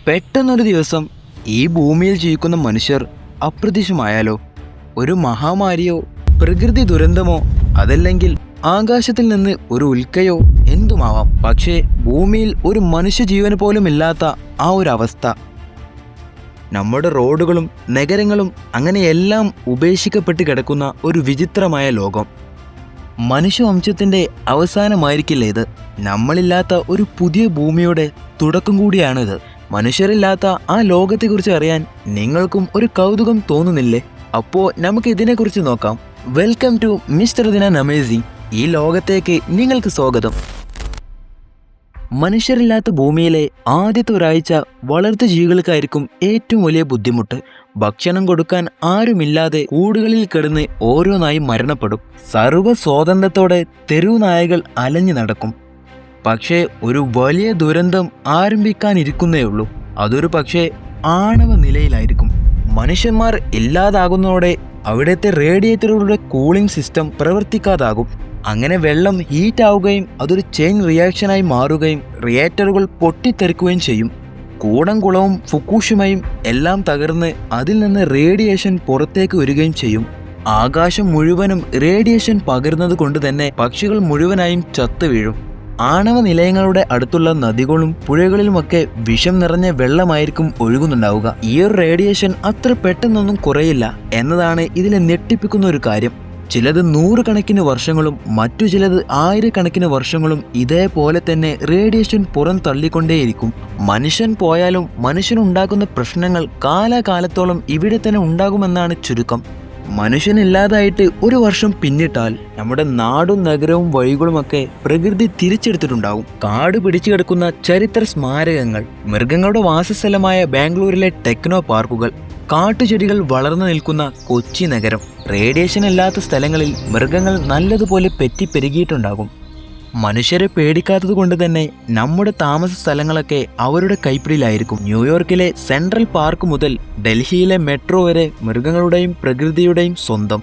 പെട്ടെന്നൊരു ദിവസം ഈ ഭൂമിയിൽ ജീവിക്കുന്ന മനുഷ്യർ അപ്രത്യക്ഷമായാലോ? ഒരു മഹാമാരിയോ പ്രകൃതി ദുരന്തമോ അതല്ലെങ്കിൽ ആകാശത്തിൽ നിന്ന് ഒരു ഉൽക്കയോ എന്തുമാവാം. പക്ഷേ ഭൂമിയിൽ ഒരു മനുഷ്യജീവന് പോലും ഇല്ലാത്ത ആ ഒരു അവസ്ഥ. നമ്മുടെ റോഡുകളും നഗരങ്ങളും അങ്ങനെയെല്ലാം ഉപേക്ഷിക്കപ്പെട്ട് കിടക്കുന്ന ഒരു വിചിത്രമായ ലോകം. മനുഷ്യവംശത്തിൻ്റെ അവസാനമായിരിക്കില്ല ഇത്. നമ്മളില്ലാത്ത ഒരു പുതിയ ഭൂമിയുടെ തുടക്കം കൂടിയാണിത്. മനുഷ്യരില്ലാത്ത ആ ലോകത്തെക്കുറിച്ച് അറിയാൻ നിങ്ങൾക്കും ഒരു കൗതുകം തോന്നുന്നില്ലേ? അപ്പോൾ നമുക്ക് ഇതിനെക്കുറിച്ച് നോക്കാം. വെൽക്കം ടു മിസ്റ്റർ ദിനാൻ അമേസിംഗ്. ഈ ലോകത്തേക്ക് നിങ്ങൾക്ക് സ്വാഗതം. മനുഷ്യരില്ലാത്ത ഭൂമിയിലെ ആദ്യത്തെ ഒരാഴ്ച വളർത്തു ജീവികൾക്കായിരിക്കും ഏറ്റവും വലിയ ബുദ്ധിമുട്ട്. ഭക്ഷണം കൊടുക്കാൻ ആരുമില്ലാതെ കൂടുകളിൽ കിടന്ന് ഓരോന്നായി മരണപ്പെടും. സർവ്വ സ്വാതന്ത്ര്യത്തോടെ തെരുവു നായകൾ അലഞ്ഞു നടക്കും. പക്ഷേ ഒരു വലിയ ദുരന്തം ആരംഭിക്കാനിരിക്കുന്നേ ഉള്ളൂ. അതൊരു പക്ഷേ ആണവ നിലയിലായിരിക്കും. മനുഷ്യന്മാർ ഇല്ലാതാകുന്നതോടെ അവിടുത്തെ റേഡിയേറ്ററുകളുടെ കൂളിംഗ് സിസ്റ്റം പ്രവർത്തിക്കാതാകും. അങ്ങനെ വെള്ളം ഹീറ്റ് ആവുകയും അതൊരു ചെയിൻ റിയാക്ഷനായി മാറുകയും റിയാക്ടറുകൾ പൊട്ടിത്തെറിക്കുകയും ചെയ്യും. കൂടംകുളവും ഫുക്കുഷിമയും എല്ലാം തകർന്ന് അതിൽ നിന്ന് റേഡിയേഷൻ പുറത്തേക്ക് വരികയും ചെയ്യും. ആകാശം മുഴുവനും റേഡിയേഷൻ പകരുന്നത് കൊണ്ട് തന്നെ പക്ഷികൾ മുഴുവനായും ചത്തു വീഴും. ആണവ നിലയങ്ങളുടെ അടുത്തുള്ള നദികളും പുഴകളിലുമൊക്കെ വിഷം നിറഞ്ഞ വെള്ളമായിരിക്കും ഒഴുകുന്നുണ്ടാവുക. ഈ ഒരു റേഡിയേഷൻ അത്ര പെട്ടെന്നൊന്നും കുറയില്ല എന്നതാണ് ഇതിലെ ഞെട്ടിപ്പിക്കുന്ന ഒരു കാര്യം. ചിലത് 100 കണക്കിന് വർഷങ്ങളും മറ്റു ചിലത് 1000 കണക്കിന് വർഷങ്ങളും ഇതേപോലെ തന്നെ റേഡിയേഷൻ പുറം തള്ളിക്കൊണ്ടേയിരിക്കും. മനുഷ്യൻ പോയാലും മനുഷ്യനുണ്ടാക്കുന്ന പ്രശ്നങ്ങൾ കാലാകാലത്തോളം ഇവിടെ തന്നെ ഉണ്ടാകുമെന്നാണ് ചുരുക്കം. മനുഷ്യനില്ലാതായിട്ട് 1 വർഷം പിന്നിട്ടാൽ നമ്മുടെ നാടും നഗരവും വഴികളുമൊക്കെ പ്രകൃതി തിരിച്ചെടുത്തിട്ടുണ്ടാകും. കാട് പിടിച്ചു കിടക്കുന്ന ചരിത്ര സ്മാരകങ്ങൾ, മൃഗങ്ങളുടെ വാസസ്ഥലമായ ബാംഗ്ലൂരിലെ ടെക്നോ പാർക്കുകൾ, കാട്ടുചെടികൾ വളർന്നു നിൽക്കുന്ന കൊച്ചി നഗരം. റേഡിയേഷൻ ഇല്ലാത്ത സ്ഥലങ്ങളിൽ മൃഗങ്ങൾ നല്ലതുപോലെ പെരുകിയിട്ടുണ്ടാകും. മനുഷ്യരെ പേടിക്കാത്തത് കൊണ്ട് തന്നെ നമ്മുടെ താമസ സ്ഥലങ്ങളൊക്കെ അവരുടെ കൈപ്പിടിയിലായിരിക്കും. ന്യൂയോർക്കിലെ സെൻട്രൽ പാർക്ക് മുതൽ ഡൽഹിയിലെ മെട്രോ വരെ മൃഗങ്ങളുടെയും പ്രകൃതിയുടെയും സ്വന്തം.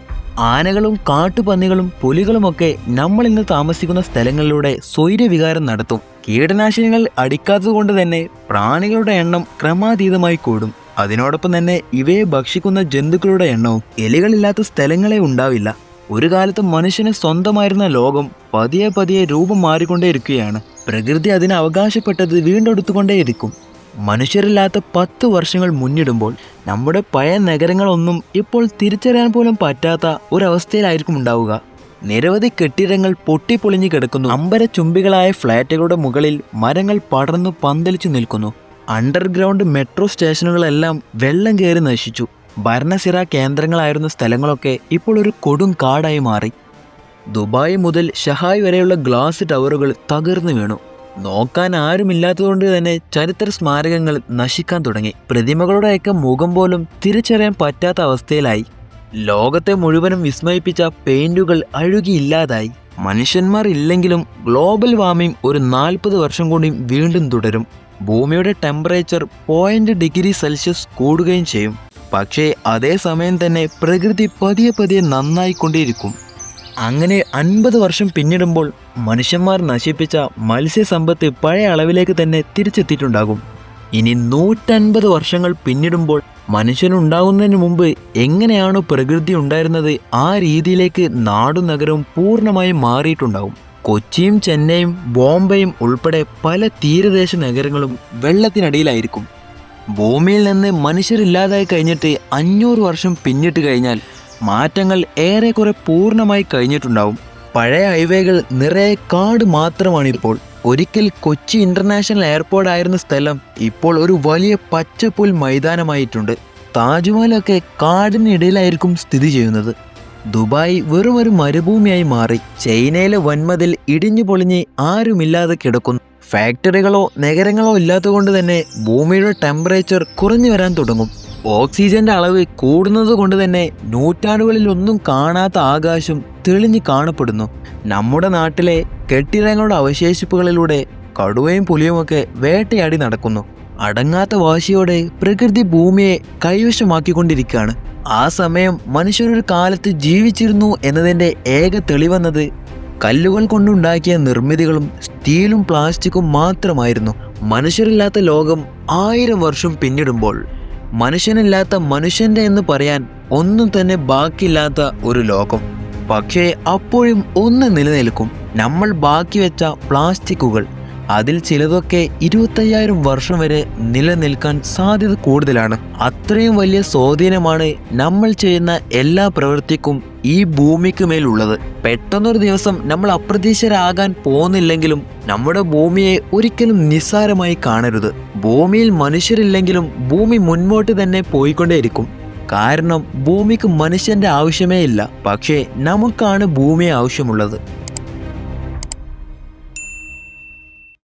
ആനകളും കാട്ടുപന്നികളും പുലികളുമൊക്കെ നമ്മൾ ഇന്ന് താമസിക്കുന്ന സ്ഥലങ്ങളിലൂടെ സ്വൈര്യവികാരം നടത്തും. കീടനാശിനികൾ അടിക്കാത്തത് കൊണ്ട് തന്നെ പ്രാണികളുടെ എണ്ണം ക്രമാതീതമായി കൂടും. അതിനോടൊപ്പം തന്നെ ഇവയെ ഭക്ഷിക്കുന്ന ജന്തുക്കളുടെ എണ്ണവും. എലികളില്ലാത്ത സ്ഥലങ്ങളെ ഉണ്ടാവില്ല. ഒരു കാലത്ത് മനുഷ്യന് സ്വന്തമായിരുന്ന ലോകം പതിയെ രൂപം മാറിക്കൊണ്ടേയിരിക്കുകയാണ്. പ്രകൃതി അതിന് അവകാശപ്പെട്ടത് വീണ്ടെടുത്തുകൊണ്ടേയിരിക്കും. മനുഷ്യരില്ലാത്ത 10 വർഷങ്ങൾ മുന്നിടുമ്പോൾ നമ്മുടെ പഴയ നഗരങ്ങളൊന്നും ഇപ്പോൾ തിരിച്ചറിയാൻ പോലും പറ്റാത്ത ഒരവസ്ഥയിലായിരിക്കും ഉണ്ടാവുക. നിരവധി കെട്ടിടങ്ങൾ പൊട്ടിപ്പൊളിഞ്ഞു കിടക്കുന്നു. അമ്പരചുംബികളായ ഫ്ലാറ്റുകളുടെ മുകളിൽ മരങ്ങൾ പടർന്നു പന്തലിച്ചു നിൽക്കുന്നു. അണ്ടർഗ്രൗണ്ട് മെട്രോ സ്റ്റേഷനുകളെല്ലാം വെള്ളം കയറി നശിച്ചു. ഭരണസിര കേന്ദ്രങ്ങളായിരുന്ന സ്ഥലങ്ങളൊക്കെ ഇപ്പോൾ ഒരു കൊടും കാടായി മാറി. ദുബായ് മുതൽ ഷഹായ് വരെയുള്ള ഗ്ലാസ് ടവറുകൾ തകർന്നു വീണു. നോക്കാൻ ആരുമില്ലാത്തതുകൊണ്ട് തന്നെ ചരിത്ര സ്മാരകങ്ങൾ നശിക്കാൻ തുടങ്ങി. പ്രതിമകളുടെയൊക്കെ മുഖം പോലും തിരിച്ചറിയാൻ പറ്റാത്ത അവസ്ഥയിലായി. ലോകത്തെ മുഴുവനും വിസ്മയിപ്പിച്ച പെയിന്റുകൾ അഴുകിയില്ലാതായി. മനുഷ്യന്മാർ ഇല്ലെങ്കിലും ഗ്ലോബൽ വാർമിംഗ് ഒരു 40 വർഷം കൂടി വീണ്ടും തുടരും. ഭൂമിയുടെ ടെമ്പറേച്ചർ 0 ഡിഗ്രി സെൽഷ്യസ് കൂടുകയും ചെയ്യും. പക്ഷേ അതേസമയം തന്നെ പ്രകൃതി പതിയെ നന്നായിക്കൊണ്ടേയിരിക്കും. അങ്ങനെ 50 വർഷം പിന്നിടുമ്പോൾ മനുഷ്യന്മാർ നശിപ്പിച്ച മത്സ്യസമ്പത്ത് പഴയ അളവിലേക്ക് തന്നെ തിരിച്ചെത്തിയിട്ടുണ്ടാകും. ഇനി 150 വർഷങ്ങൾ പിന്നിടുമ്പോൾ മനുഷ്യനുണ്ടാകുന്നതിന് മുമ്പ് എങ്ങനെയാണോ പ്രകൃതി ഉണ്ടായിരുന്നത് ആ രീതിയിലേക്ക് നാടും നഗരവും പൂർണ്ണമായും മാറിയിട്ടുണ്ടാകും. കൊച്ചിയും ചെന്നൈയും ബോംബെയും ഉൾപ്പെടെ പല തീരദേശ നഗരങ്ങളും വെള്ളത്തിനടിയിലായിരിക്കും. ഭൂമിയിൽ നിന്ന് മനുഷ്യരില്ലാതായി കഴിഞ്ഞിട്ട് 500 വർഷം പിന്നിട്ട് കഴിഞ്ഞാൽ മാറ്റങ്ങൾ ഏറെക്കുറെ പൂർണ്ണമായി കഴിഞ്ഞിട്ടുണ്ടാവും. പഴയ ഹൈവേകൾ നിറയെ കാട് മാത്രമാണിപ്പോൾ. ഒരിക്കൽ കൊച്ചി ഇന്റർനാഷണൽ എയർപോർട്ട് ആയിരുന്ന സ്ഥലം ഇപ്പോൾ ഒരു വലിയ പച്ചപ്പുൽ മൈതാനമായിട്ടുണ്ട്. താജ്മഹലൊക്കെ കാടിനിടയിലായിരിക്കും സ്ഥിതി ചെയ്യുന്നത്. ദുബായ് വെറും ഒരു മരുഭൂമിയായി മാറി. ചൈനയിലെ വൻമതിൽ ഇടിഞ്ഞു പൊളിഞ്ഞ് ആരുമില്ലാതെ കിടക്കുന്നു. ഫാക്ടറികളോ നഗരങ്ങളോ ഇല്ലാത്തതുകൊണ്ട് തന്നെ ഭൂമിയുടെ ടെമ്പറേച്ചർ കുറഞ്ഞു വരാൻ തുടങ്ങും. ഓക്സിജന്റെ അളവ് കൂടുന്നത് കൊണ്ട് തന്നെ നൂറ്റാണ്ടുകളിൽ ഒന്നും കാണാത്ത ആകാശം തെളിഞ്ഞു കാണപ്പെടുന്നു. നമ്മുടെ നാട്ടിലെ കെട്ടിടങ്ങളുടെ അവശേഷിപ്പുകളിലൂടെ കടുവയും പുലിയുമൊക്കെ വേട്ടയാടി നടക്കുന്നു. അടങ്ങാത്ത വാശിയോടെ പ്രകൃതി ഭൂമിയെ കൈവശമാക്കിക്കൊണ്ടിരിക്കുകയാണ്. ആ സമയം മനുഷ്യരൊരു കാലത്ത് ജീവിച്ചിരുന്നു എന്നതിൻ്റെ ഏക തെളിവെന്നത് കല്ലുകൾ കൊണ്ടുണ്ടാക്കിയ നിർമ്മിതികളും സ്റ്റീലും പ്ലാസ്റ്റിക്കും മാത്രമായിരുന്നു. മനുഷ്യരില്ലാത്ത ലോകം 1000 വർഷം പിന്നിടുമ്പോൾ മനുഷ്യനില്ലാത്ത മനുഷ്യൻ്റെ എന്ന് പറയാൻ ഒന്നും തന്നെ ബാക്കിയില്ലാത്ത ഒരു ലോകം. പക്ഷേ അപ്പോഴും ഒന്ന് നിലനിൽക്കും, നമ്മൾ ബാക്കി വെച്ച പ്ലാസ്റ്റിക്കുകൾ. അതിൽ ചിലതൊക്കെ 25,000 വർഷം വരെ നിലനിൽക്കാൻ സാധ്യത കൂടുതലാണ്. അത്രയും വലിയ സ്വാധീനമാണ് നമ്മൾ ചെയ്യുന്ന എല്ലാ പ്രവൃത്തിക്കും ഈ ഭൂമിക്ക് മേലുള്ളത്. പെട്ടെന്നൊരു ദിവസം നമ്മൾ അപ്രതീക്ഷിതരാകാൻ പോകുന്നില്ലെങ്കിലും നമ്മുടെ ഭൂമിയെ ഒരിക്കലും നിസ്സാരമായി കാണരുത്. ഭൂമിയിൽ മനുഷ്യരില്ലെങ്കിലും ഭൂമി മുൻപോട്ട് തന്നെ പോയിക്കൊണ്ടേയിരിക്കും. കാരണം ഭൂമിക്ക് മനുഷ്യന്റെ ആവശ്യമേ ഇല്ല, പക്ഷേ നമുക്കാണ് ഭൂമിയെ ആവശ്യമുള്ളത്.